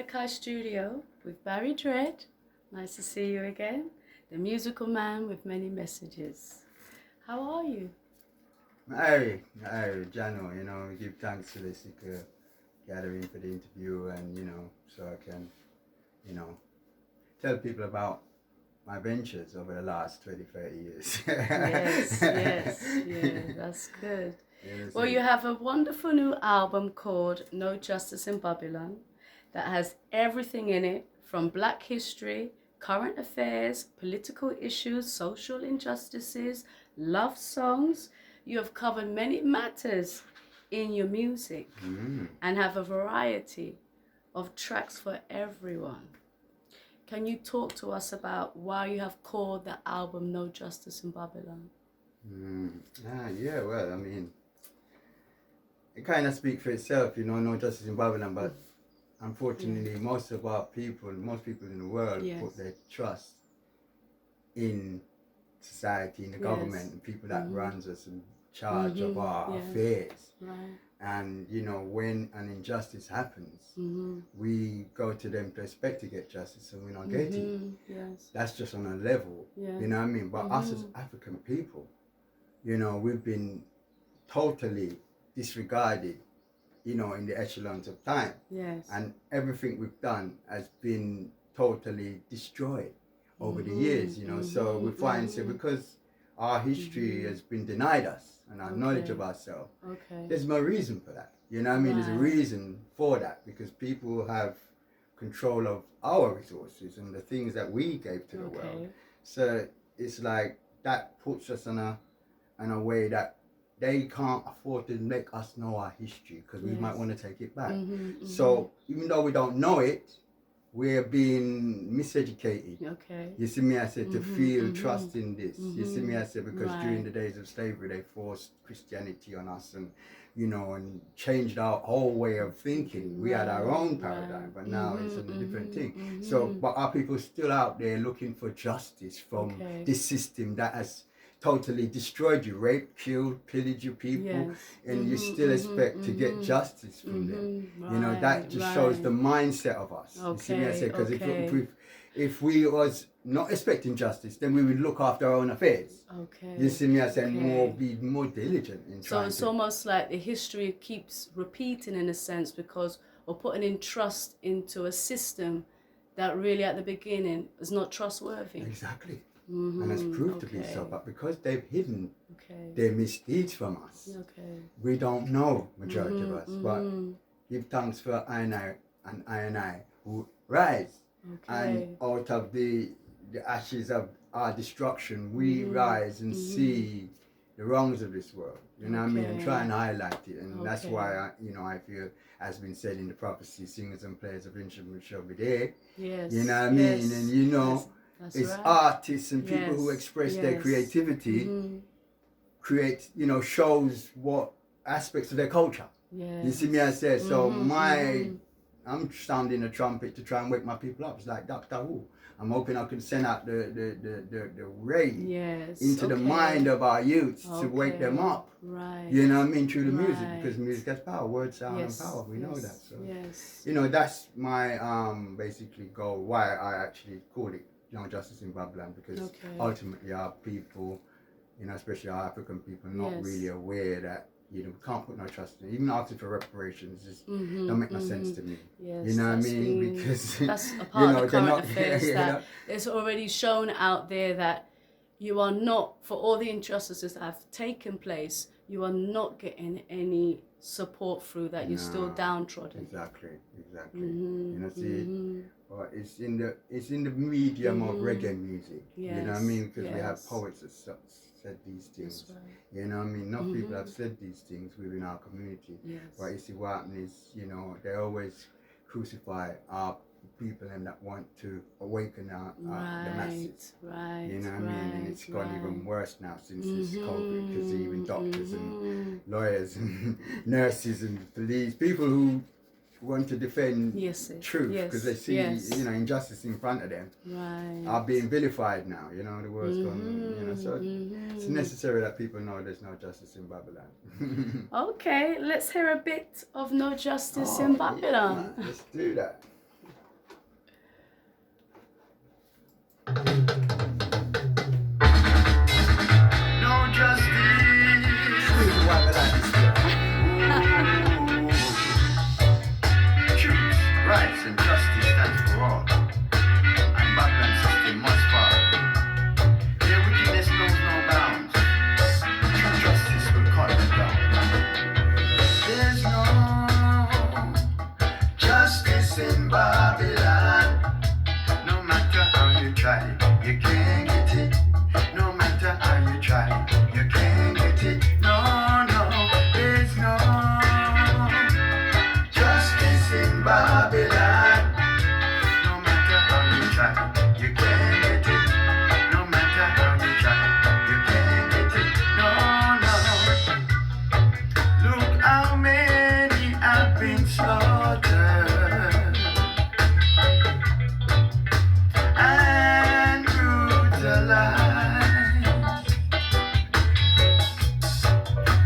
Malachi Studio with Barry Dredd. Nice to see you again. The musical man with many messages. How are you? Hi, Jano, we give thanks to this gathering for the interview and, so I can, tell people about my ventures over the last 20, 30 years. Yes, that's good. Well, you have a wonderful new album called No Justice in Babylon that has everything in it from Black history, current affairs, political issues, social injustices, love songs. You have covered many matters in your music and have a variety of tracks for everyone. Can you talk to us about why you have called the album No Justice in Babylon? Well, it kind of speaks for itself, no justice in Babylon, but unfortunately, most people in the world put their trust in society, in the government, and people that runs us in charge of our affairs. Right. And, when an injustice happens, we go to them to expect to get justice and we're not getting it. Yes. That's just on a level, you know what I mean? But us as African people, we've been totally disregarded, in the echelons of time. Yes. And everything we've done has been totally destroyed over the years, So we find, because our history has been denied us and our knowledge of ourselves, there's no reason for that. You know what I mean? There's a reason for that because people have control of our resources and the things that we gave to the world. So it's like that puts us in a way that they can't afford to make us know our history because we might want to take it back. So even though we don't know it, we're being miseducated. You see me, I said, to feel trust in this. You see me, I said, because during the days of slavery, they forced Christianity on us and, and changed our whole way of thinking. We had our own paradigm, but now it's a different thing. So, but are people still out there looking for justice from this system that has totally destroyed you, raped, killed, pillaged your people, and you still expect to get justice from them. That just shows the mindset of us. You see me, I say, because if we was not expecting justice, then we would look after our own affairs. You see me, I say, be more diligent in trying. So it's almost like the history keeps repeating in a sense because we're putting in trust into a system that really at the beginning is not trustworthy. Exactly. And it's proved to be so, but because they've hidden their misdeeds from us, we don't know, majority of us, but give thanks for I and I who rise, and out of the ashes of our destruction, we rise and see the wrongs of this world, you know what I mean, and try and highlight it, and that's why, I feel, as been said in the prophecy, singers and players of instruments shall be there, you know what I mean, and it's artists and people who express their creativity, create, shows what aspects of their culture. You see me, I said, so I'm sounding a trumpet to try and wake my people up. It's like Doctor Who. I'm hoping I can send out the ray into the mind of our youths to wake them up. You know what I mean? Through the music, because music has power, words, sound, and power. We know that. So, that's my basically goal. Why I actually call it No Justice in Babylon, because ultimately our people, especially our African people, are not really aware that we can't put no trust in it. Even asking for reparations just don't make no sense to me. You know what I mean? Because that's a part of the current affairs that it's already shown out there that you are not, for all the injustices that have taken place, you are not getting any support through that. You're still downtrodden. Exactly. But it's in the medium of reggae music. You know what I mean? Because we have poets that said these things. You know what I mean? Enough people have said these things within our community. But you see what happens is, they always crucify our people and that want to awaken the masses. You know what I mean? And it's gone even worse now since this COVID, because even doctors and lawyers and nurses and police, people who want to defend truth because they see injustice in front of them are being vilified now. The world's gone. So it's necessary that people know there's no justice in Babylon. Okay, let's hear a bit of No Justice in Babylon. Let's do that. Rights and justice stands for all, and Babylon system must fall. Their wickedness knows no bounds. True justice will cut them down. There's no justice in Babylon. No matter how you try, you can't get it. No matter how you try, you can't get it. No, no, there's no justice in Babylon. No matter how you try, you can't get it. No matter how you try, you can't get it. No, no. Look how many have been slaughtered and brutalized.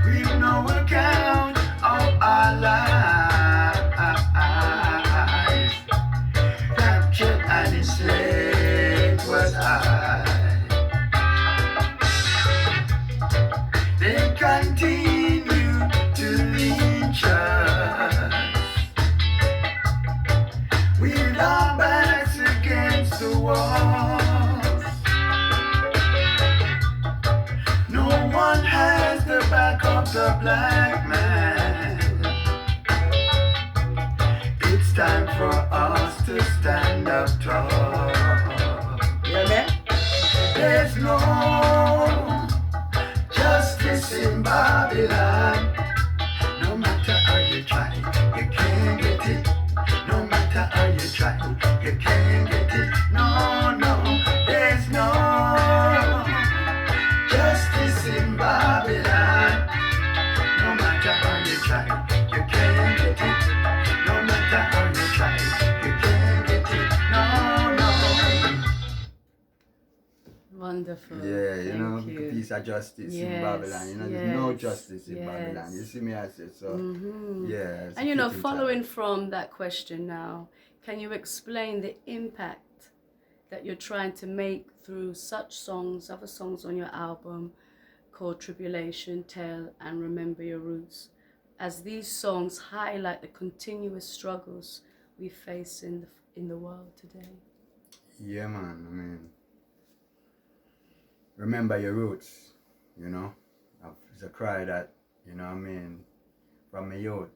We've no account of our lives. Captured and enslaved was I. They continue to lynch us with our backs against the wall. No one has the back of the black man. It's time for us to stand up tall. Yeah, man. There's no justice in Babylon. No matter how you try, you can't get it. No matter how you try, you can't get it. No, no, there's no justice in Babylon. No matter how you try, you can't get it. No matter how you try, you can't get it. No, no. Wonderful. Yeah, you know, Thank you. the peace of justice in Yes, Babylon. You know, there's no yes, justice in Babylon. You yes. see me, I said, so, yeah. it's And you know, fitting following time. from that question now, can you explain the impact that you're trying to make through such songs, other songs on your album called Tribulation, Tell, and Remember Your Roots, as these songs highlight the continuous struggles we face in the world today? Yeah, man, I mean, remember your roots, you know. It's a cry that, you know what I mean, from my youth.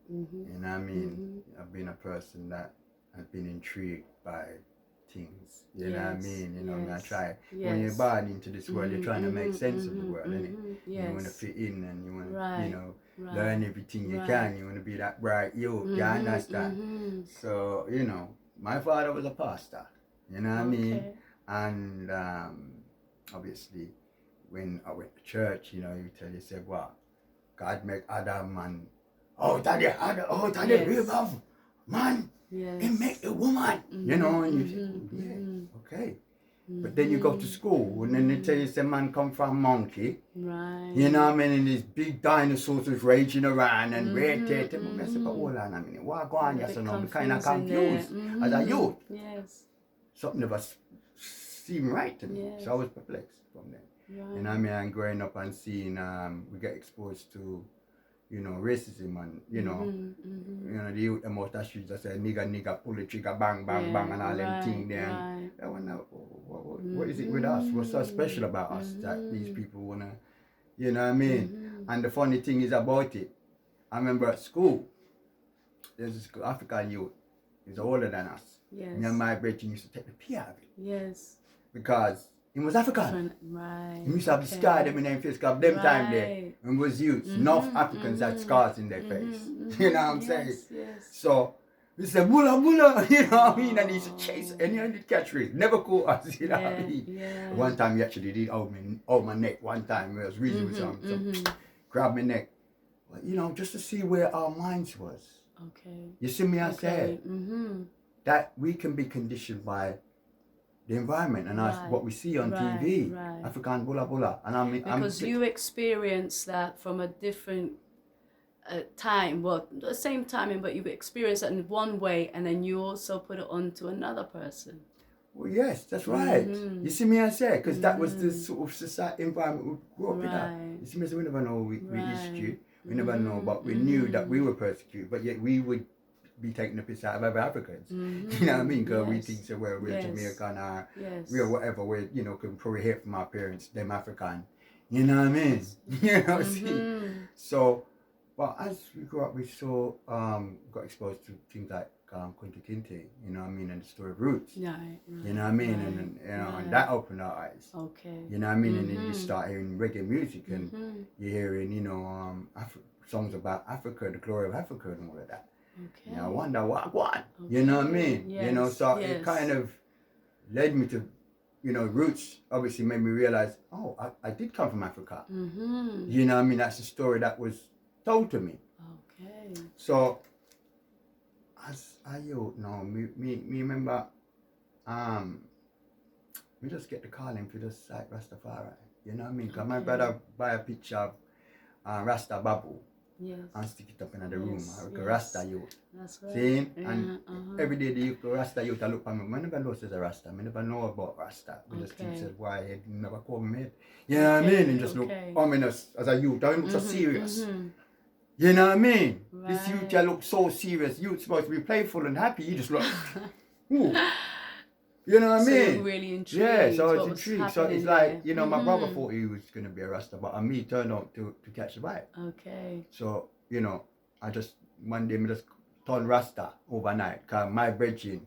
You know what I mean? I've been a person that has been intrigued by things. You know what I mean? You know, I mean, I try. When you're born into this world, you're trying to make sense of the world, innit? You want to fit in and you want to, you know, learn everything you can. You want to be that bright youth, you understand? So, you know, my father was a pastor, you know what I mean? And obviously, when I went to church, you know, you tell yourself, what? God make Adam and out of the river, man, he make a woman, you know, and you say, okay. But then you go to school and then they tell you, say, man come from monkey. Right. You know what I mean? And these big dinosaurs was raging around and red tape. I said, but hold on a minute, what go on? Yes or no? I'm kind of confused as a youth. Yes. Something never seemed right to me. So I was perplexed from there. Right. You know what I mean? And growing up and seeing, we get exposed to, you know, racism and, you know, the youth, the most that streets that say, nigga, pull the trigger, bang, bang, bang, and all them things there. And I wonder, what is it with us? What's so special about us that these people want to, you know what I mean? And the funny thing is about it, I remember at school, there's this African youth, he's older than us. Yes. Me and my brethren used to take the pee out of it. Yes. Because he was African. Right. He used to have the scar them in their face, because them time there, when was youth, enough Africans had scars in their face. You know what I'm saying? Yes. So, we said, bulla, bulla, you know what I mean? And he used to chase, and he did catch race. Never caught us, you know what I mean? Yeah. One time he actually did hold my neck one time, where I was reading with something, so grabbed my neck. But, you know, just to see where our minds was. Okay. You see me, I said, that we can be conditioned by the environment and what we see on TV, African bulla bulla, and I mean, because you experience that from a different time, well, the same timing, but you experience it in one way, and then you also put it on to another person. Well, yes, that's right. You see me, I say, because that was the sort of society environment we grew up in. You see me, so we never know we history. We never know, but we knew that we were persecuted, but yet we would be taking the piss out of other Africans. You know what I mean? Because we think so, well, we're Jamaican, we're whatever, we can probably hear from our parents, them African. You know what I mean? You know, see? So, but as we grew up, we saw, got exposed to things like Kunta Kinte, you know what I mean, and the story of Roots. You know what I mean? And you know, and that opened our eyes. You know what I mean? And then you start hearing reggae music and you're hearing, you know, songs about Africa, the glory of Africa and all of that. You know, I wonder what? You know what I mean? You know, so it kind of led me to, you know, Roots obviously made me realize, oh, I did come from Africa. You know what I mean? That's the story that was told to me. So, as I know, me remember, we just get the calling for just like Rastafari. You know what I mean? Because my brother buy a picture of Rasta Babu. And stick it up in the room. I Rasta youth. That's right. See? And every day the Rasta youth I look at me. I never know there's a Rasta. I never know about Rasta. I just think said why I never call me head. You know what I mean? And just look ominous as a youth. I look so serious. You know what I mean? This youth I look so serious. Youth supposed to be playful and happy. You just look ooh. You know what I mean? So really intrigued. Yeah, so I was intrigued. So it's like, you know, my brother thought he was going to be a Rasta, but me turned out to catch the vibe. So, you know, one day I just turned Rasta overnight, because my brethren,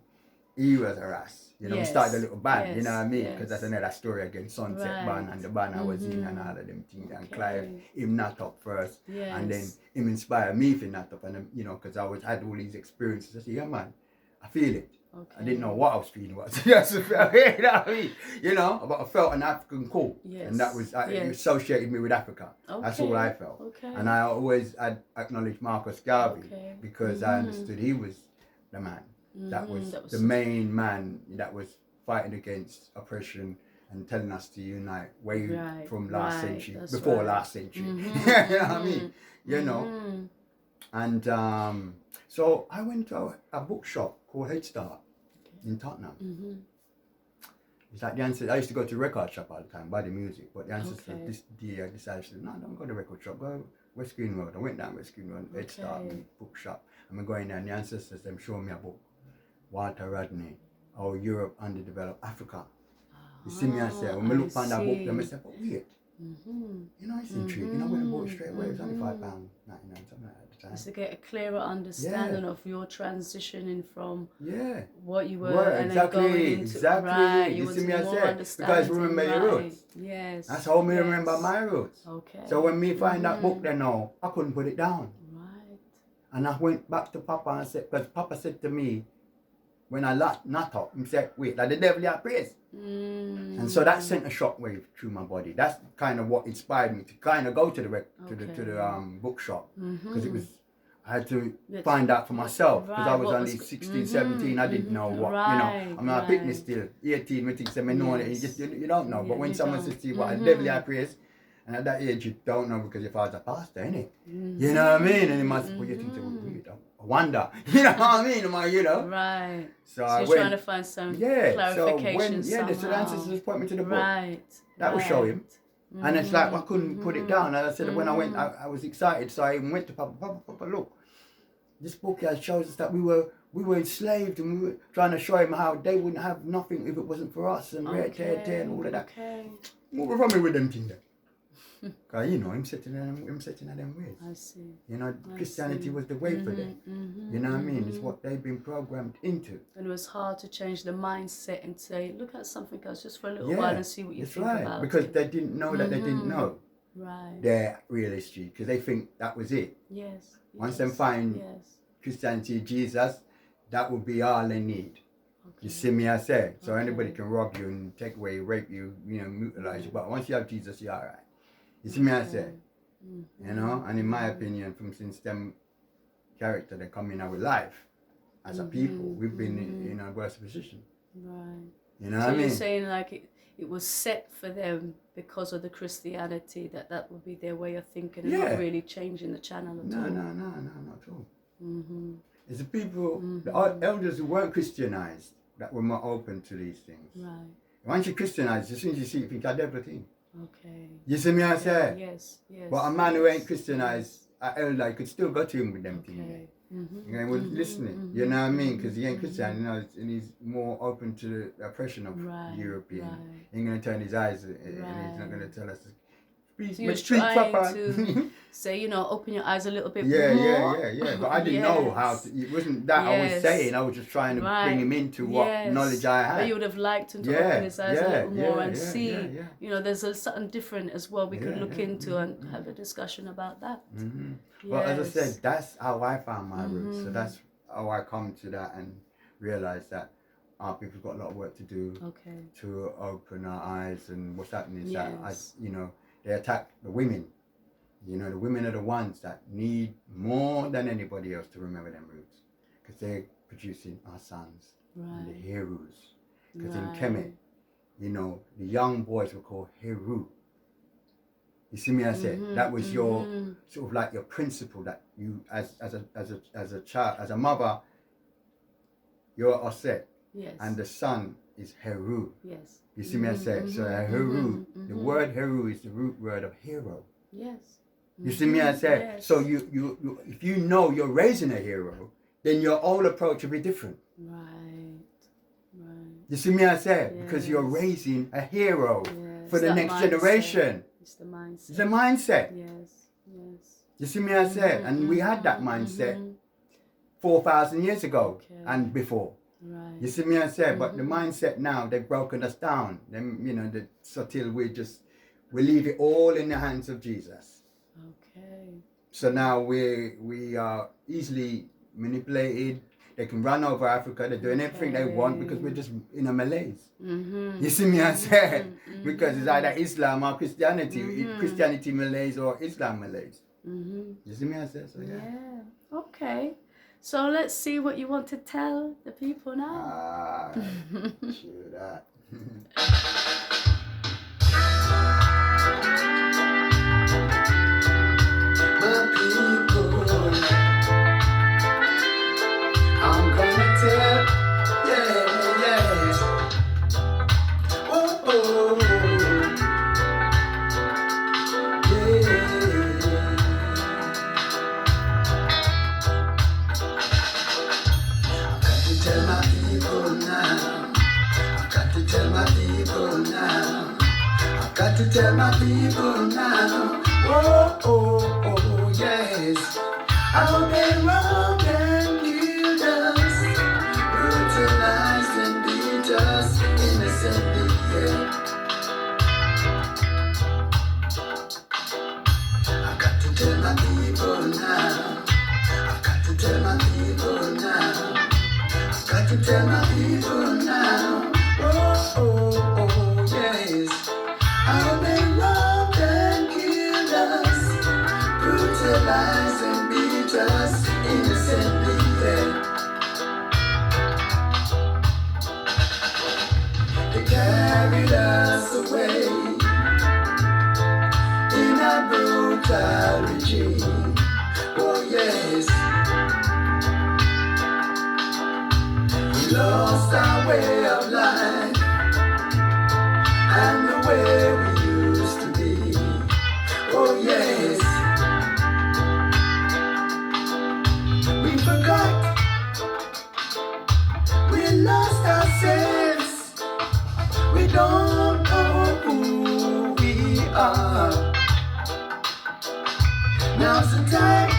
he was a Ras. You know, we started a little band, you know what I mean? Because that's another story again, Sunset Band and the band I was in and all of them things. And Clive, him not up first. And then him inspired me for not up. And, you know, because I had all these experiences. I said, yeah, man, I feel it. I didn't know what I was feeling about. You know what I mean? You know, but I felt an African call. And that was, it associated me with Africa. That's all I felt. And I always acknowledged Marcus Garvey because I understood he was the man. That was the main man that was fighting against oppression and telling us to unite way from last century, before last century. You know what I mean? You know? And so I went to a bookshop called Head Start in Tottenham. It's like the ancestor. I used to go to record shop all the time, buy the music, but the ancestor decided, no, don't go to the record shop, go West Green Road. I went down West Green Road, Head Start bookshop. I'm going there and the ancestors, them showing me a book, Walter Rodney, How Europe Underdeveloped Africa. You see me, I say, when we look on that book, then I say, but wait. You know, it's intriguing. I went and bought it straight away. It was only £5.99, something like that at the time. Just to get a clearer understanding of your transitioning from what you were and then going into you see me, I say, because remember your roots. That's how me remember my roots. So when me find that book then now, I couldn't put it down. And I went back to Papa and said, because Papa said to me, when I not up, he said, wait, like the devil you praise. And so that sent a shockwave through my body. That's kind of what inspired me to kind of go to the bookshop, because it was, I had to find out for myself, because I was only 16, 17. I didn't know what, you know. I'm not a picnic still, 18, we think, you don't know. But when someone says to you, what a devil I praise, and at that age you don't know, because your father's a pastor, innit? You know what I mean? And it must put you think, I wonder, you know what I mean? You know? So you're trying to find some clarification somehow. So the ancestors point me to the book. That will show him. And it's like, I couldn't put it down. And I said, when I went, I was excited. So I even went to Papa, look, this book here shows us that we were enslaved, and we were trying to show him how they wouldn't have nothing if it wasn't for us, and and all of that. What was wrong with them things then? Because, you know, him setting at them ways. I see. You know, Christianity was the way for them. You know what I mean? It's what they've been programmed into. And it was hard to change the mindset and say, look at something else just for a little while and see what you think about because it. They didn't know that they didn't know their real history, because they think that was it. Once they find Christianity, Jesus, that would be all they need. You see me, I say. So anybody can rob you and take away, rape you, you know, mutilize you. But once you have Jesus, you're all right. You see me, I say. You know, and in my opinion, from since them character they come in our life as a people, we've been in a worse position. You know what I mean? So you're saying like it was set for them because of the Christianity, that would be their way of thinking and not really changing the channel at all? No, not at all. It's the people, the elders who weren't Christianized, that were more open to these things. Right. Once you Christianize, as soon as you see it, you think that's everything. Okay. You see me I say? Yes, yes. But a man who ain't Christianized, an elder, you could still go to him with them things. Mm-hmm. You know, with listening. You know what I mean? Because he ain't Christian, you know, and he's more open to the oppression of European. Right. He ain't going to turn his eyes and he's not going to tell us. So you're trying to say, you know, open your eyes a little bit more. Yeah. But I didn't know how to. It wasn't that I was saying. I was just trying to bring him into what knowledge I had. But you would have liked him to open his eyes a little more and see. You know, there's something different as well we could look into and have a discussion about that. Mm-hmm. Well, as I said, that's how I found my roots. So that's how I come to that and realize that our people's got a lot of work to do to open our eyes. And what's happening is that, you know, they attack the women. You know, the women are the ones that need more than anybody else to remember them roots. Because they're producing our sons and the heroes. Because in Kemet, you know, the young boys were called Heru. You see me, I said, that was your, sort of like your principle that you, as a child, as a mother, you're Osset. Yes. And the son is Heru. Yes. You see me, I said, so Heru, the word Heru is the root word of hero. Yes. You see me, I said, so you if you know you're raising a hero, then your whole approach will be different. Right. You see me, I said, because you're raising a hero for the next generation. It's the mindset. It's a mindset. Yes. You see me, I said, and we had that mindset 4,000 years ago and before. Right. You see me, I said, but the mindset now, they've broken us down. Them, you know, so till we leave it all in the hands of Jesus. Okay. So now we are easily manipulated. They can run over Africa. They're doing everything they want because we're just in a malaise. You see me, I said, because it's either Islam or Christianity, Christianity malaise or Islam malaise. You see me, I said, so yeah. Okay. So let's see what you want to tell the people now. Sure that. My people, I'm gonna tell, tell my people now. I've got to tell my people now. I've got to tell my people now. Oh, yes. How they robbed and killed us, brutalized and beat us innocently, I've got to tell my people now. I've got to tell my people now. Got to tell my people now, oh, yes. How they robbed and killed us, brutalized and beat us innocently, They carried us away in a brutal regime, oh yes. Lost our way of life and the way we used to be. Oh yes, we forgot, we lost ourselves, we don't know who we are. Now's the time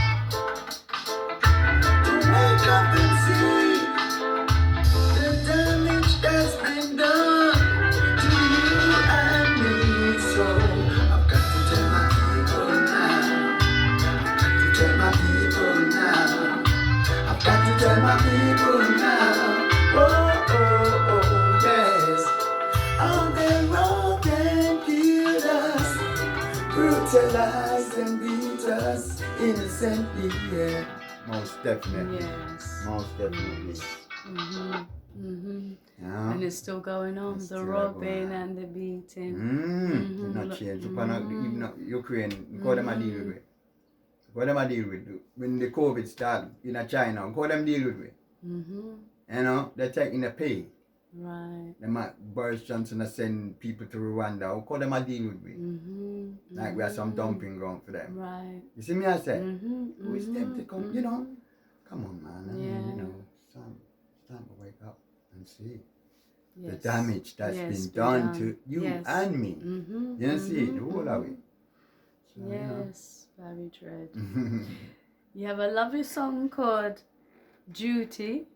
to wake up and see that's been done to you and me. So I've got to tell my people now. I've got to tell my people now. I've got to tell my people now. Oh, yes. How they robbed and killed us, brutalized and beat us innocently, Most definitely. Yes. Most definitely. Yeah. And it's still going on, the robbing and the beating. Not change. Even Ukraine, go them a deal with it. Go them a deal with it. When the COVID started in China, go them deal with it. You know, they're taking the pay. Right. Boris Johnson has send people to Rwanda. How could them a deal with me? Like we are some dumping ground for them. Right. You see me, I say? Who is them to come, you know? Come on, man. I mean, you know, it's time to wake up and see the damage that's been done to you and me. You see, the whole of it. So, yes, very Dredd. You have a lovely song called Duty.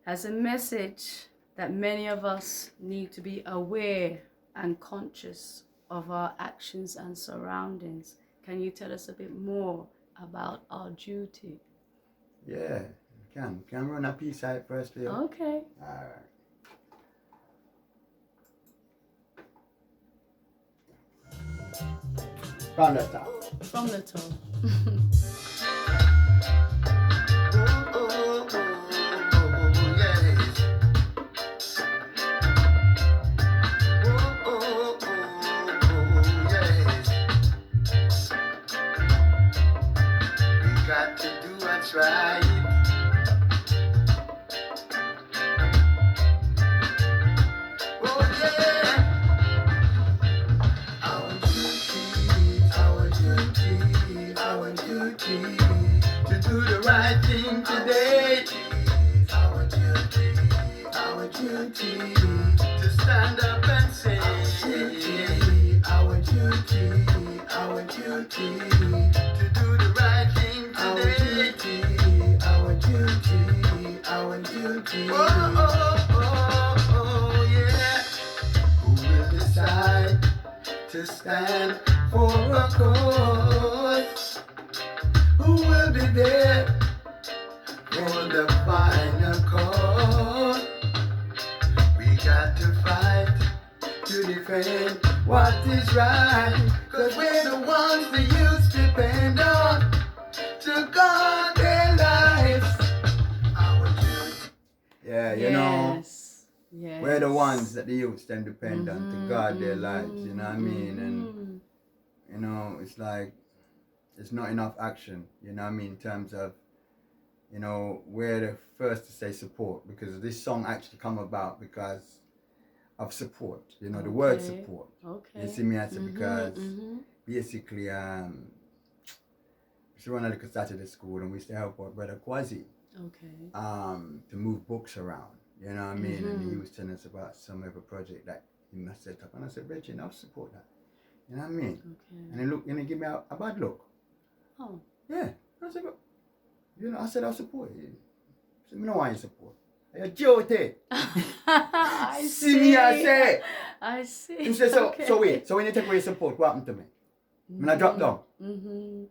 Has a message that many of us need to be aware and conscious of our actions and surroundings. Can you tell us a bit more about our duty? Yeah, can run a piece out first for you? Okay. Alright. From the top. From the top. Got to do what's right. Oh yeah. Our duty to do the right thing today. Our duty to stand up and say. Our duty to do the right thing today. Our duty. Oh, yeah. Who will decide to stand for a cause? Who will be there for the final call? We got to fight to defend what is right, 'cause we're the ones the youth depend on to guard their lives. Our duty. Yeah, you know, we're the ones that the youths then depend on to guard their lives, you know what I mean? And, you know, it's like, there's not enough action, you know what I mean, in terms of, you know, we're the first to say support, because this song actually come about because of support, you know, the word support. You see me, I said, because basically, we used to run a little Saturday school and we used to help our brother Kwazi to move books around, you know what I mean? And he was telling us about some other project that he must set up, and I said, Reggie, I'll support that, you know what I mean? And he looked, and he gave me a bad look. Oh. Yeah. I said, you know, I said, I'll support you. I said, I know why you support. You're duty. I see. Me, I say. I see. He said, so wait, so when you take away your support, what happened to me? When I drop down.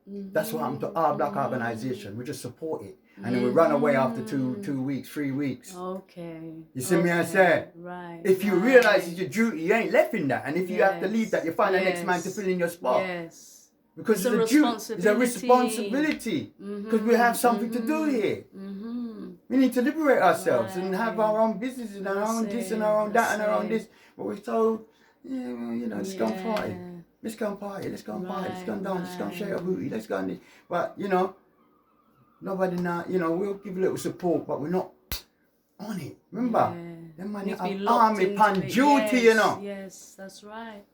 That's what happened to our black organization. We just support it. And then we run away after 2 weeks, 3 weeks. Okay. You see me, I say? Right. If you realize it's your duty, you ain't left in that. And if you have to leave that, you find the next man to fill in your spot. Yes. Because it's a responsibility. Because we have something to do here. We need to liberate ourselves and have our own businesses and our own this and our own that and our own this. But we're so, yeah, well, you know, let's go and party. Let's go and party. Let's go and party. Let's go and dance. Let's go and shake our booty. Let's go and this. But, you know, nobody now, you know, we'll give a little support, but we're not on it. Remember? Them man have army pan duty, you know. Yes, that's right.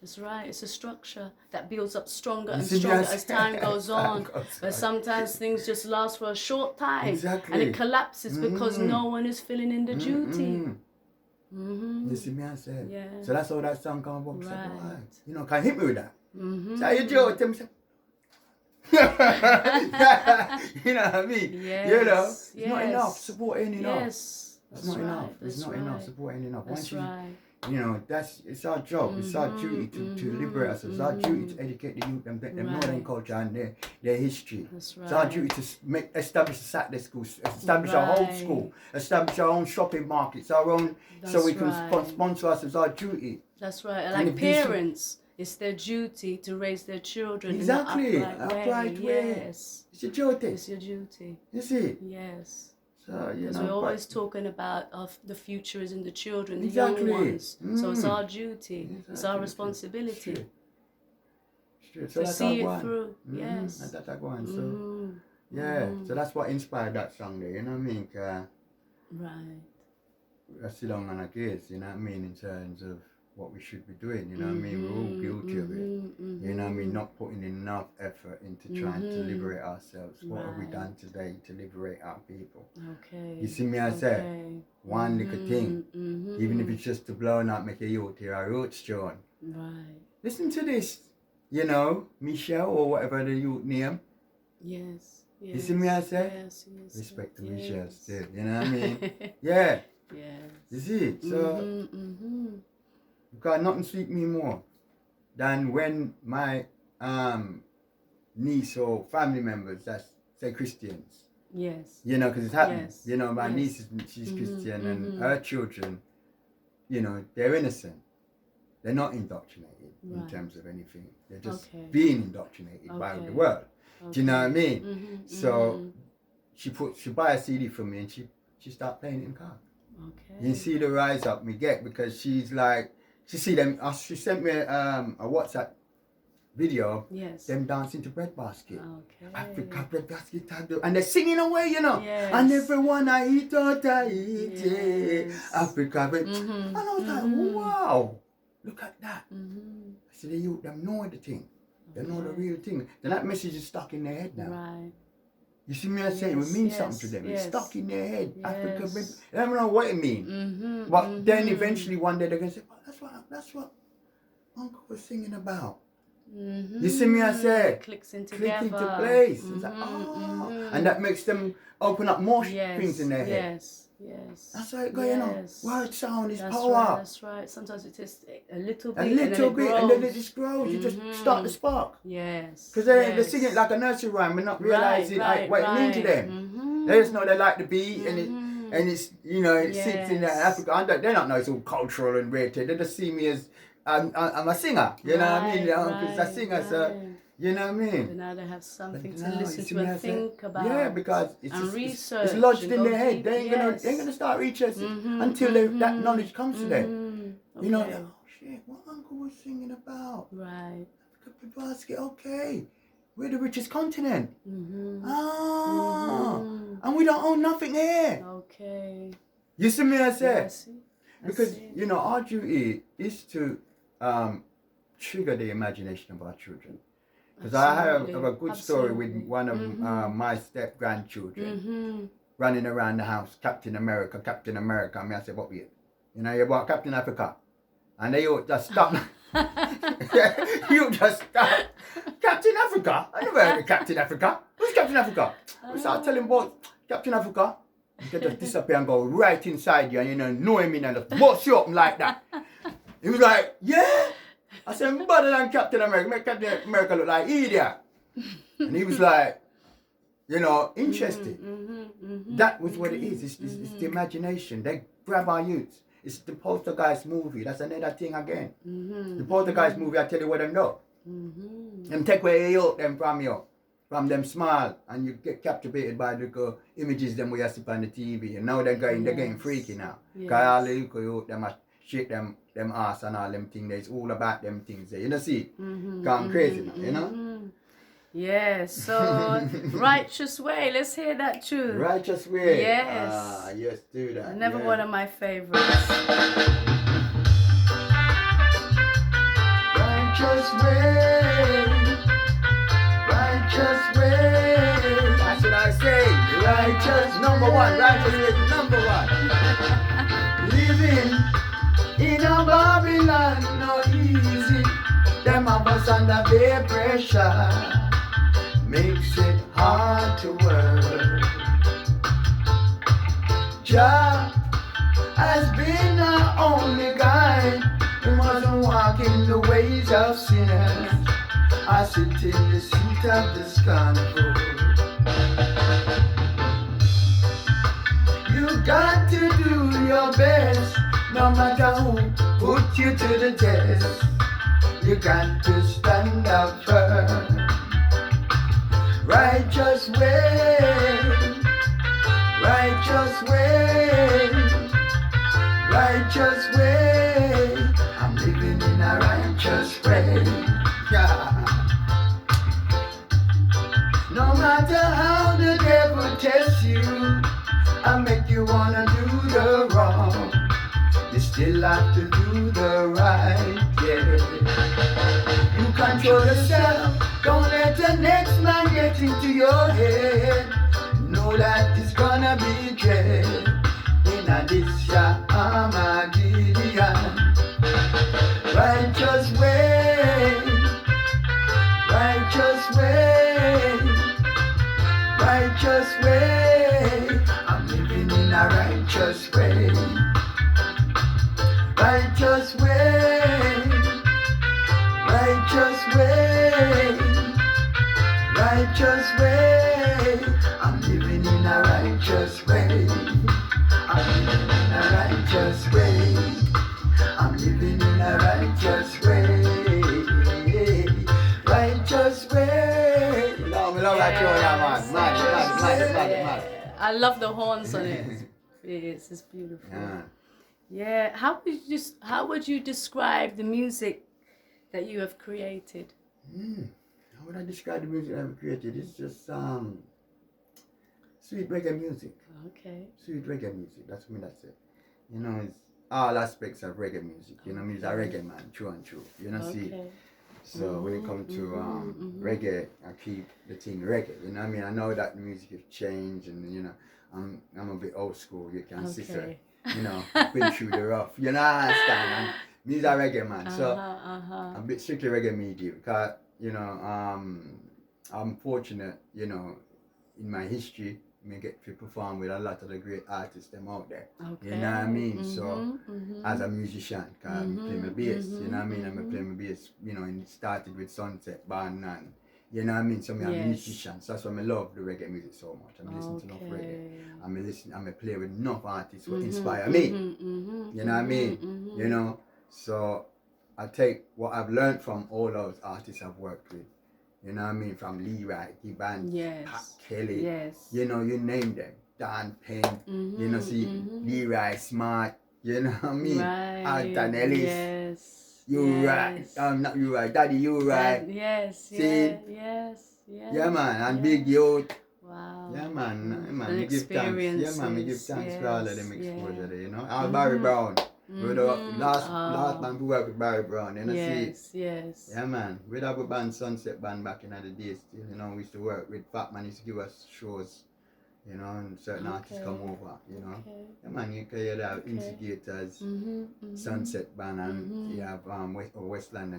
That's right. It's a structure that builds up stronger and stronger as time goes on. But sometimes things just last for a short time. And it collapses because no one is filling in the duty. You see me, I said. Yeah. So that's how that song come about. Right. You know, can hit me with that. So you do tell me. You know what I mean? Yes. You know, it's not enough. Support ain't enough. Yes. It's not enough. It's not enough. Support ain't enough. That's right. You know, it's our job. It's our duty to liberate ourselves. It's our duty to educate the youth, them know their culture and their history. That's right. It's our duty to establish a Saturday school, establish our whole school, establish our own shopping markets, our own, so we can sponsor us. It's our duty. That's right. And like parents, it's their duty to raise their children in an upright way. Yes. It's your duty. It's your duty. You see? Yes. So, you because know, we're always talking about the future is in the children, the young ones. So it's our duty, it's our responsibility so to see it through. Yes. That's that one. So so that's what inspired that song there. You know what I mean? Right. sit down and I guess, you know what I mean, in terms of what we should be doing, you know what I mean? We're all guilty of it. You know what I mean? Not putting enough effort into trying to liberate ourselves. What have we done today to liberate our people? Okay. You see me, I say, one little thing, even if it's just to blow and not make a youth hear our roots, John. Right. Listen to this, you know, Michelle or whatever the youth name. Yes. You see me, I say? Yes. Respect to Michelle still, you know what I mean? Yeah. Yes. You see? So, because nothing sweet me more than when my niece or family members that's say Christians. Yes. You know, because it happens. Yes. You know, my niece she's Christian and her children, you know, they're innocent. They're not indoctrinated in terms of anything. They're just being indoctrinated by the world. Do you know what I mean? So she buy a CD for me and she start playing it in the car. Okay. You see the rise up me get because she's like, she see them. She sent me a WhatsApp video. Yes. Them dancing to Bread Basket. Okay. Africa Bread Basket, and they're singing away, you know. Yes. And everyone I eat out I eat. Yes. Africa Bread. And I was like, wow, look at that. I said, the youth them know the thing. They know the real thing. Then that message is stuck in their head now. Right. You see me, I say it means something to them. It's stuck in their head. Africa, they don't know what it means. But then eventually one day they're gonna say, oh, that's what Uncle was singing about. You see me, I say clicks into place. It's like, and that makes them open up more things in their head. Yes. That's how it goes, you know. Word sound is power. Right, that's right. Sometimes it just a little bit, and then it just grows. You just start the spark. Yes. Because they're singing it like a nursery rhyme and not realizing what it means to them. They just know they like the beat and it's you know it sits in Africa. And they don't know it's all cultural and rated. They just see me as I'm a singer. You know what I mean? Because I sing as a. You know what I mean? But now they have something to listen to and think about. Yeah, because research. It's lodged in their head. They ain't gonna start researching until that knowledge comes to them. You know, like, oh shit, what Uncle was singing about? Right. Africa basket. Okay, we're the richest continent. And we don't own nothing here. Okay. You see me? I say because see. you know our duty is to trigger the imagination of our children. Because I have a good story with one of my step-grandchildren running around the house, Captain America. I mean, I said, what we? You know, you bought Captain Africa. And they all just stop. You just stop. Captain Africa? I never heard of Captain Africa. Who's Captain Africa? We start telling boys, Captain Africa. You can just disappear and go right inside you and you know him in and just bust you up like that. He was like, yeah? I said, I'm better than Captain America. Make Captain America look like idiot. And he was like, you know, interested. That was what it is. It's the imagination. They grab our youths. It's the Poltergeist movie. That's another thing again. The Poltergeist movie, I tell you what them know. Them take away your them from you. From them small. And you get captivated by the images them we see on the TV. And now they're getting freaky now. Because all the youth them shake them ass and all them things. It's all about them things there. You know, see? Gone crazy now, you know? Yes, so Righteous Way, let's hear that tune. Righteous Way. Yes. Yes, do that. Never one of my favorites. Righteous Way. Righteous Way. That's what I say. Righteous number one. Righteous is number one. Living in a Babylon, not easy. Them of us under their pressure makes it hard to work. Jah has been our only guide. We mustn't walk in the ways of sinners. I sit in the seat of the scornful. You got to do your best. No matter who put you to the test, you got to stand up firm. Righteous way, righteous way, righteous way. I'm living in a righteous way. Yeah. No matter how the devil tests you, I make you wanna do the wrong. still have to do the right, yeah. You control yourself, don't let the next man get into your head. Know that it's gonna be dread in a this Armageddon. Righteous way, righteous way, righteous way. I'm living in a righteous way. Righteous way, righteous way, righteous way. I'm living in a righteous way. I'm living in a righteous way. I'm living in a righteous way. Righteous way. Love that show, yeah, man. I love the horns on it. It's beautiful. Yeah. How would you describe the music that you have created? How would I describe the music I've created? It's just sweet reggae music. Okay. Sweet reggae music. That's it. You know, it's all aspects of reggae music. You know, me's a reggae man, true and true. You know, see. So when it comes to reggae, I keep the thing reggae. You know what I mean? I know that the music has changed, and you know, I'm a bit old school. You can see, sir. You know, been through the rough. You know, I understand. And me's a reggae man, so I'm a bit strictly reggae media because you know, I'm fortunate. You know, in my history, I get to perform with a lot of the great artists them out there. Okay. You know what I mean? So as a musician, cause I play my bass, you know what I mean? I'm play my bass, you know, and it started with Sunset Band and you know what I mean? So I'm a musician. So that's why I love the reggae music so much. I'm listening to enough reggae. I'm play with enough artists who inspire me. You know what I mean? You know? So I take what I've learned from all those artists I've worked with. You know what I mean? From Leroy, Gibbons, Pat Kelly, you know, you name them. Don Penn, you know, see, Leroy Smart, you know what I mean? Alton Ellis, you right, not you right, Daddy, you right. See? Yeah, man, and Big Youth. Wow. Yeah, man, we give thanks. Yeah, man, we give thanks for all of them exposure there, you know. All Barry Brown. Last man who worked with Barry Brown, you know, see? Yeah, man. With our band, Sunset Band, back in the days, you know, we used to work with Fat Man, used to give us shows, you know, and certain artists come over, you know. Yeah, man, you can hear the Instigators, Sunset Band, and you have West London